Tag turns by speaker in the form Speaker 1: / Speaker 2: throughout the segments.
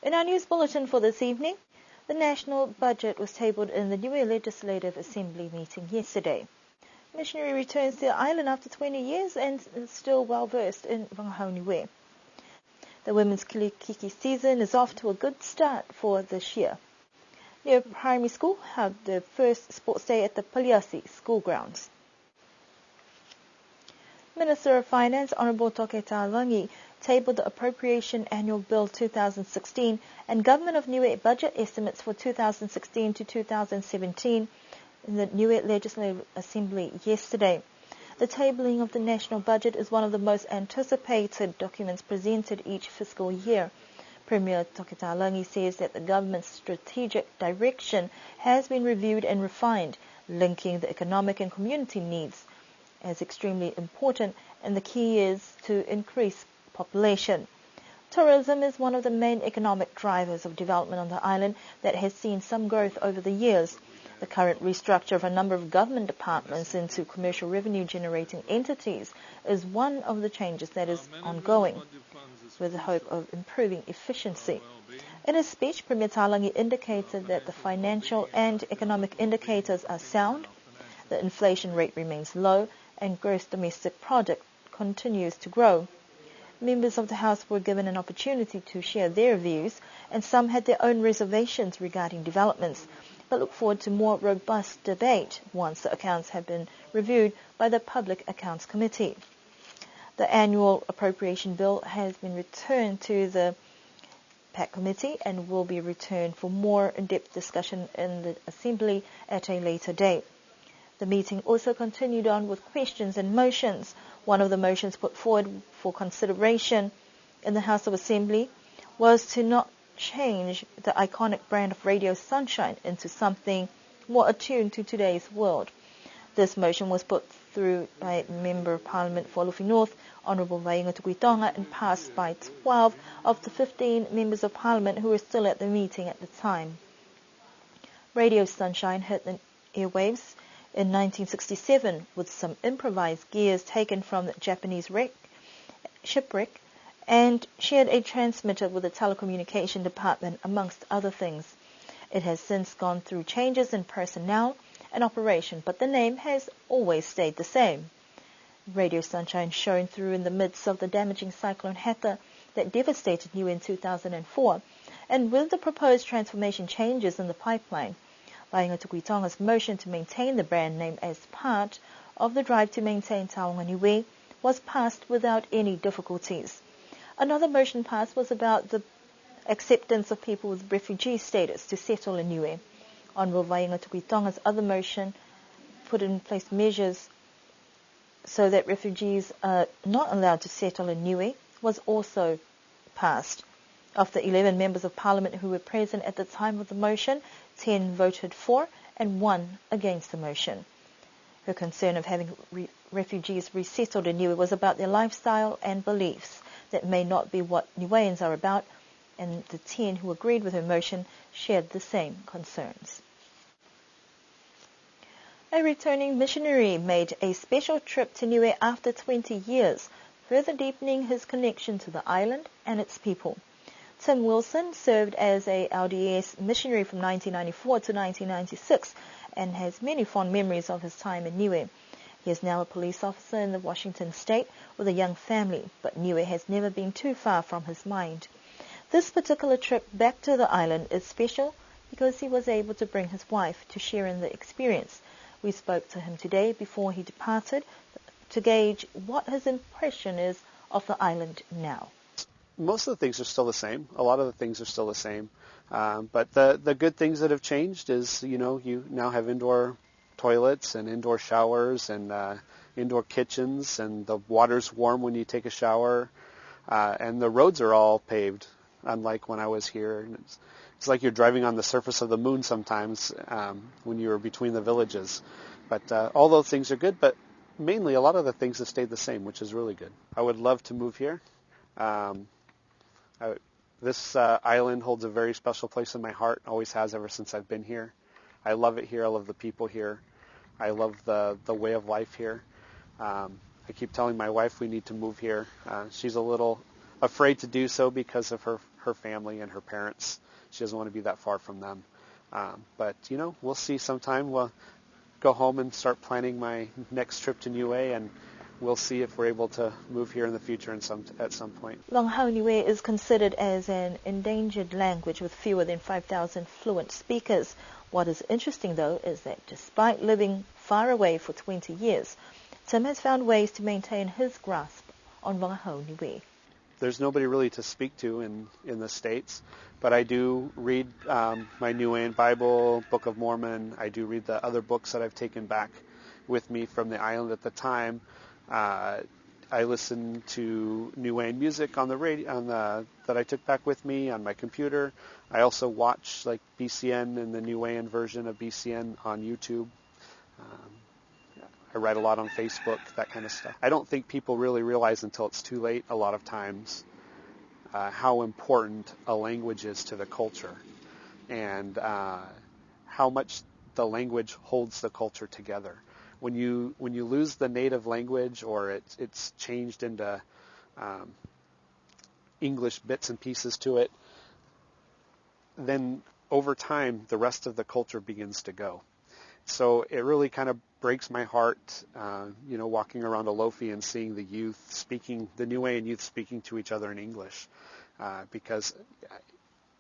Speaker 1: In our news bulletin for this evening, the national budget was tabled in the Niue Legislative Assembly meeting yesterday. Missionary returns to the island after 20 years and is still well versed in Wangahau Niue. The women's kilikiki season is off to a good start for this year. Niue Primary School held the first sports day at the Paliasi school grounds. Minister of Finance Honourable Toke Talangi tabled the Appropriation Annual Bill 2016 and Government of Niue budget estimates for 2016 to 2017 in the Niue Legislative Assembly yesterday. The tabling of the national budget is one of the most anticipated documents presented each fiscal year. Premier Toke Talangi says that the government's strategic direction has been reviewed and refined, linking the economic and community needs as extremely important, and the key is to increase population. Tourism is one of the main economic drivers of development on the island that has seen some growth over the years. The current restructure of a number of government departments into commercial revenue-generating entities is one of the changes that is ongoing, with the hope of improving efficiency. In his speech, Premier Talangi indicated that the financial and economic indicators are sound, the inflation rate remains low, and gross domestic product continues to grow. Members of the House were given an opportunity to share their views, and some had their own reservations regarding developments, but look forward to more robust debate once the accounts have been reviewed by the Public Accounts Committee. The annual appropriation bill has been returned to the PAC Committee and will be returned for more in-depth discussion in the Assembly at a later date. The meeting also continued on with questions and motions. One of the motions put forward for consideration in the House of Assembly was to not change the iconic brand of Radio Sunshine into something more attuned to today's world. This motion was put through by Member of Parliament for Lufi North, Honourable Vainga Tukuitonga, and passed by 12 of the 15 Members of Parliament who were still at the meeting at the time. Radio Sunshine hit the airwaves in 1967 with some improvised gears taken from the Japanese shipwreck and shared a transmitter with the telecommunication department, amongst other things. It has since gone through changes in personnel and operation, but the name has always stayed the same. Radio Sunshine shone through in the midst of the damaging cyclone Hatta that devastated Niue in 2004, and with the proposed transformation changes in the pipeline, Vainga Tukuitonga's motion to maintain the brand name as part of the drive to maintain Taonga Niue was passed without any difficulties. Another motion passed was about the acceptance of people with refugee status to settle in Niue. Honourable Vainga Tukuitonga's other motion put in place measures so that refugees are not allowed to settle in Niue was also passed. Of the 11 members of Parliament who were present at the time of the motion, 10 voted for and 1 against the motion. Her concern of having refugees resettled in Niue was about their lifestyle and beliefs that may not be what Niueans are about, and the 10 who agreed with her motion shared the same concerns. A returning missionary made a special trip to Niue after 20 years, further deepening his connection to the island and its people. Tim Wilson served as a LDS missionary from 1994 to 1996 and has many fond memories of his time in Niue. He is now a police officer in the Washington state with a young family, but Niue has never been too far from his mind. This particular trip back to the island is special because he was able to bring his wife to share in the experience. We spoke to him today before he departed to gauge what his impression is of the island now.
Speaker 2: Most of the things are still the same. A lot of the things are still the same. But the good things that have changed is, you now have indoor toilets and indoor showers and indoor kitchens, and the water's warm when you take a shower. And the roads are all paved, unlike when I was here. And it's like you're driving on the surface of the moon sometimes when you were between the villages. But all those things are good, but mainly a lot of the things have stayed the same, which is really good. I would love to move here. This island holds a very special place in my heart, always has ever since I've been here. I love it here. I love the people here. I love the way of life here. I keep telling my wife we need to move here. She's a little afraid to do so because of her her family and her parents. She doesn't want to be that far from them. But, we'll see sometime. We'll go home and start planning my next trip to Niue, and we'll see if we're able to move here in the future at some point.
Speaker 1: Longhao Niue is considered as an endangered language with fewer than 5,000 fluent speakers. What is interesting, though, is that despite living far away for 20 years, Tim has found ways to maintain his grasp on Longhao Niue.
Speaker 2: There's nobody really to speak to in the States, but I do read my Niuean Bible, Book of Mormon. I do read the other books that I've taken back with me from the island at the time. I listen to Niuean music on the radio, that I took back with me on my computer. I also watch like BCN and the Niuean version of BCN on YouTube. I write a lot on Facebook, that kind of stuff. I don't think people really realize until it's too late a lot of times how important a language is to the culture, and how much the language holds the culture together. When you lose the native language, or it's changed into English bits and pieces to it, then over time the rest of the culture begins to go. So it really kind of breaks my heart, walking around Alofi and seeing the Niuean youth speaking to each other in English, because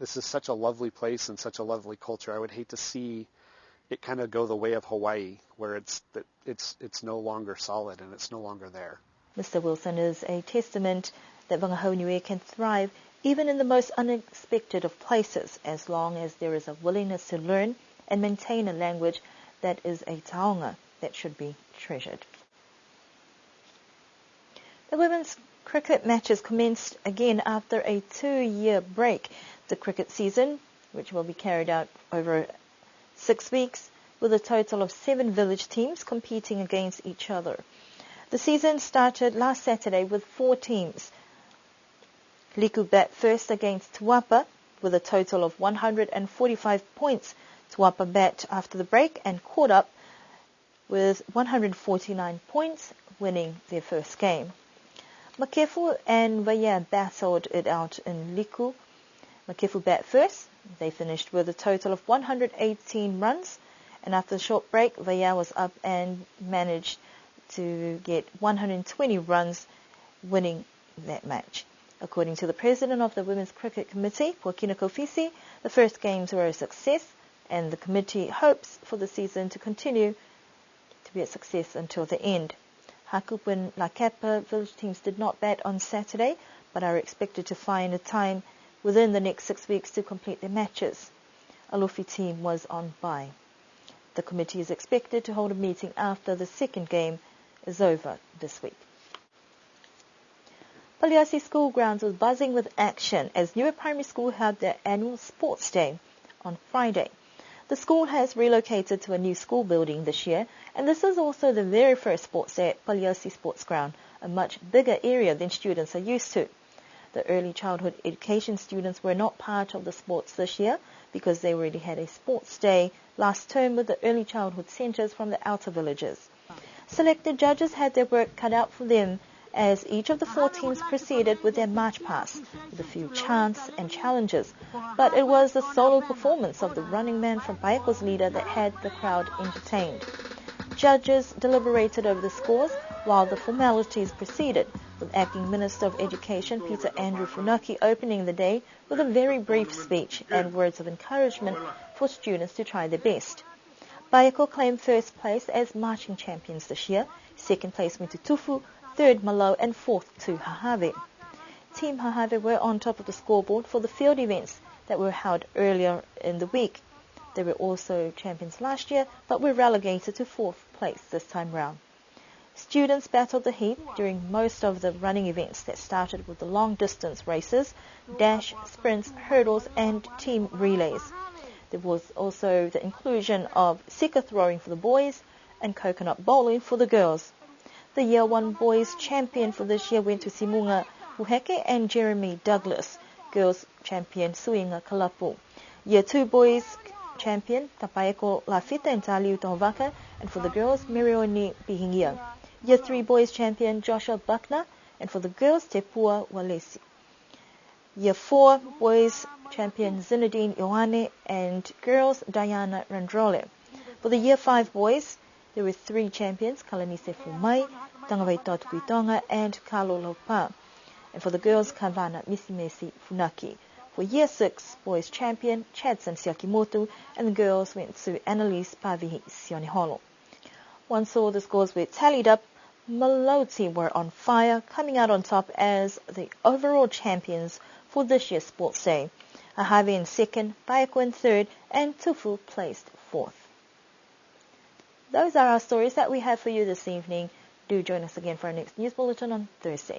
Speaker 2: this is such a lovely place and such a lovely culture. I would hate to see it kind of go the way of Hawaii, where it's no longer solid and it's no longer there.
Speaker 1: Mr. Wilson is a testament that Longhao Niue can thrive even in the most unexpected of places, as long as there is a willingness to learn and maintain a language that is a taonga that should be treasured. The women's cricket matches commenced again after a 2-year break. The cricket season, which will be carried out over 6 weeks, with a total of 7 village teams competing against each other. The season started last Saturday with 4 teams. Liku bat first against Tuapa with a total of 145 points. Tuapa bat after the break and caught up with 149 points, winning their first game. Makefu and Vaya battled it out in Liku. Makefu bat first. They finished with a total of 118 runs, and after a short break, Vaya was up and managed to get 120 runs, winning that match. According to the president of the Women's Cricket Committee, Puakina Kofisi, the first games were a success, and the committee hopes for the season to continue to be a success until the end. Hakup and La Kapa village teams did not bat on Saturday, but are expected to find a time within the next 6 weeks to complete their matches. Alofi team was on bye. The committee is expected to hold a meeting after the second game is over this week. Paliasi School grounds was buzzing with action as Niue Primary School held their annual sports day on Friday. The school has relocated to a new school building this year, and this is also the very first sports day at Paliasi Sports Ground, a much bigger area than students are used to. The early childhood education students were not part of the sports this year because they already had a sports day last term with the early childhood centres from the outer villages. Selected judges had their work cut out for them as each of the 4 teams proceeded with their march past with a few chants and challenges, but it was the solo performance of the running man from Paeko's leader that had the crowd entertained. Judges deliberated over the scores while the formalities proceeded, with Acting Minister of Education Peter Andrew Funaki opening the day with a very brief speech and words of encouragement for students to try their best. Paeko claimed first place as marching champions this year. Second place went to Tufu, third Malo, and fourth to Hahave. Team Hahave were on top of the scoreboard for the field events that were held earlier in the week. They were also champions last year, but were relegated to 4th place this time round. Students battled the heat during most of the running events that started with the long-distance races, dash, sprints, hurdles, and team relays. There was also the inclusion of sika throwing for the boys and coconut bowling for the girls. The Year 1 boys champion for this year went to Simunga Huheke and Jeremy Douglas, girls champion Suinga Kalapu. Year 2 boys champion Tapaeko Lafita and Taliu Tohovaka, and for the girls Mirioni Bihingia. Year 3 boys champion Joshua Buckner, and for the girls Tepua Walesi. Year 4 boys champion Zinedine Ioane and girls Diana Randrole. For the Year 5 boys, there were 3 champions, Kalanise Fumai, Tangawai Tonga and Carlo Lopa. And for the girls, Kavana Misimesi Funaki. For Year 6 boys champion, Chadson Siakimoto, and the girls went to Annalise Pavihi Sioniholo. Once all the scores were tallied up, Maloti were on fire, coming out on top as the overall champions for this year's Sports Day. Ahave in second, Bayako in third, and Tufu placed fourth. Those are our stories that we have for you this evening. Do join us again for our next news bulletin on Thursday.